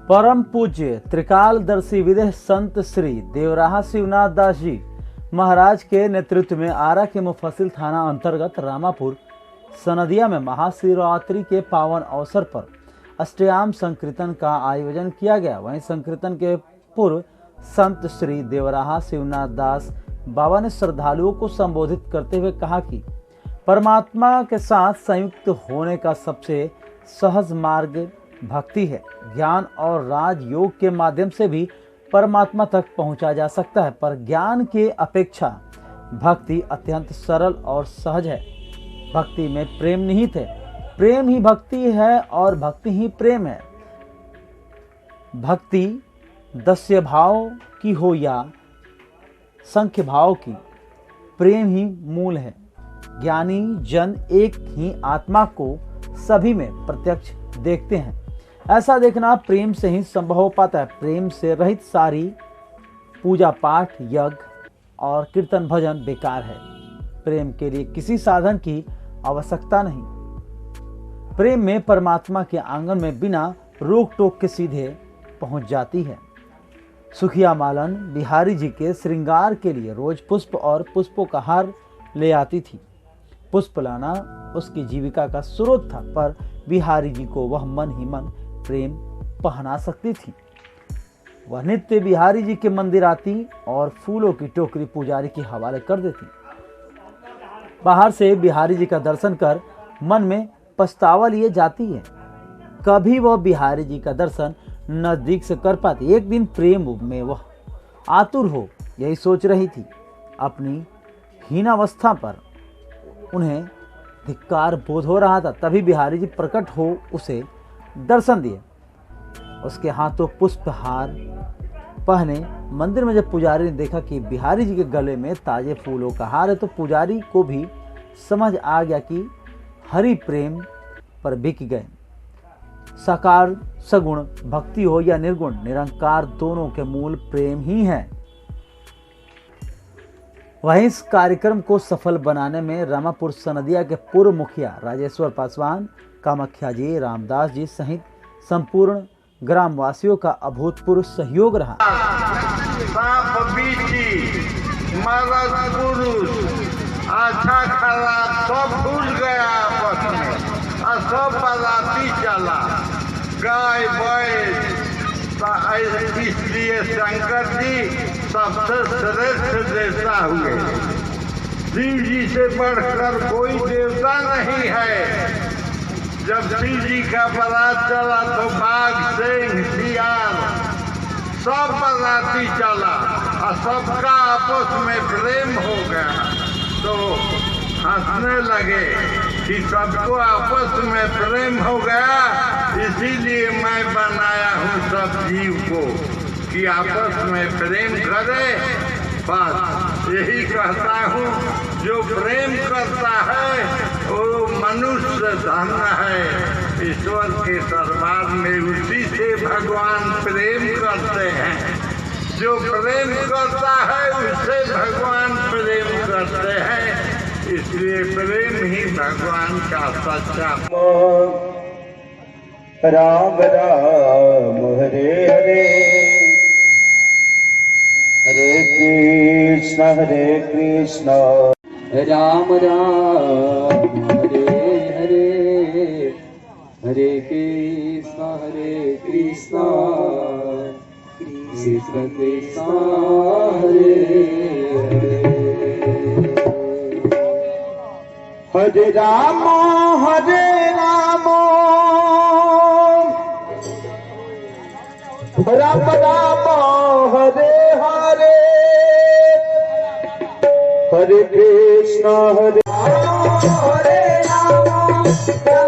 परम पूज्य त्रिकालदर्शी विदेह संत श्री देवराहा शिवनाथ दास जी महाराज के नेतृत्व में आरा के मुफस्सिल थाना अंतर्गत रामापुर सनदिया में महाशिवरात्रि के पावन अवसर पर अष्टयाम संकीर्तन का आयोजन किया गया। वहीं संकीर्तन के पूर्व संत श्री देवराहा शिवनाथ दास बाबा ने श्रद्धालुओं को संबोधित करते हुए कहा कि परमात्मा के साथ संयुक्त होने का सबसे सहज मार्ग भक्ति है। ज्ञान और राजयोग के माध्यम से भी परमात्मा तक पहुंचा जा सकता है, पर ज्ञान के अपेक्षा भक्ति अत्यंत सरल और सहज है। भक्ति में प्रेम निहित है, प्रेम ही भक्ति है और भक्ति ही प्रेम है। भक्ति दस्य भाव की हो या संख्य भाव की, प्रेम ही मूल है। ज्ञानी जन एक ही आत्मा को सभी में प्रत्यक्ष देखते हैं। ऐसा देखना प्रेम से ही संभव हो पाता है। प्रेम से रहित सारी पूजा पाठ यज्ञ और कीर्तन भजन बेकार है। प्रेम के लिए किसी साधन की आवश्यकता नहीं। प्रेम में परमात्मा के आंगन में बिना रोक टोक के सीधे पहुंच जाती है। सुखिया मालन बिहारी जी के श्रृंगार के लिए रोज पुष्प और पुष्पों का हार ले आती थी। पुष्प लाना उसकी जीविका का स्रोत था, पर बिहारी जी को वह मन ही मन प्रेम पहना सकती थी। वह नित्य बिहारी जी के मंदिर आती और फूलों की टोकरी पुजारी के हवाले कर देती। बाहर से बिहारी जी का दर्शन कर मन में पछतावा लिए जाती है। कभी वह बिहारी जी का दर्शन नजदीक से कर पाती। एक दिन प्रेम में वह आतुर हो यही सोच रही थी। अपनी हीनावस्था पर उन्हें धिक्कार बोध हो रहा था। तभी बिहारी जी प्रकट हो उसे दर्शन दिए। उसके हाथों पुष्पहार पहने मंदिर में जब पुजारी ने देखा कि बिहारी जी के गले में ताजे फूलों का हार है, तो पुजारी को भी समझ आ गया कि हरि प्रेम पर बिक गए। साकार सगुण भक्ति हो या निर्गुण, निरंकार दोनों के मूल प्रेम ही है। वहीं इस कार्यक्रम को सफल बनाने में रामापुर सनदिया के पूर्व मुखिया राजेश्वर पासवान, कामाख्या जी, रामदास जी सहित संपूर्ण ग्रामवासियों का अभूतपूर्व सहयोग रहा। अच्छा खराब सब भूल गया आपस में और सब बराती चला गाय बैल। इसलिए शंकर जी सबसे श्रेष्ठ देवता हुए। शिव जी से बढ़कर कोई देवता नहीं है। जब शिव जी का बारात चला तो बाघ सिंह सियार सब बराती चला और सबका आपस में प्रेम हो गया। तो हंसने लगे कि सबको आपस में प्रेम हो गया, इसीलिए मैं बनाया हूँ सब जीव को कि आपस में प्रेम करे। बस यही कहता हूँ, जो प्रेम करता है वो मनुष्य धन है ईश्वर के दरबार में। उसी से भगवान प्रेम करते हैं। जो प्रेम करता है उससे भगवान प्रेम करते हैं। इसलिए प्रेम ही भगवान का सच्चा। राम राम हरे हरे, हरे कृष्ण राम राम हरे हरे, हरे कृष्ण कृष्ण कृष्ण हरे हरे। हरे राम राम राम हरे हरे, हरे कृष्ण हरे राम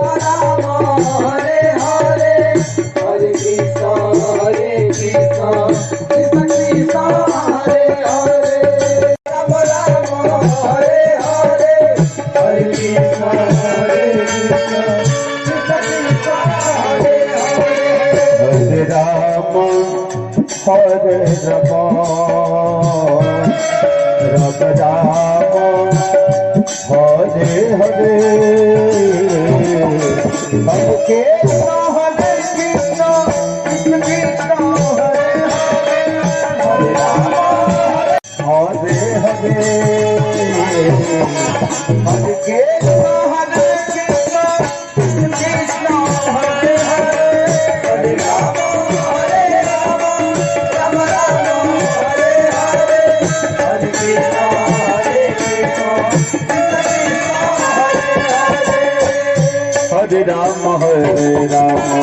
राम हरे हरे, हरे कृष्ण कृष्ण कृष्ण हरे हरे। राम राम हरे हरे, हरे कृष्ण हरे हरे। हरे राम हरे राम, राम राम हरे हरे, हरे कृष्ण हरे कृष्ण कृष्ण हरे कृष्ण कृष्ण हरे हरे हरे राम राम राम हरे हरे हरे कृष्ण कृष्ण हरे हरे हरे राम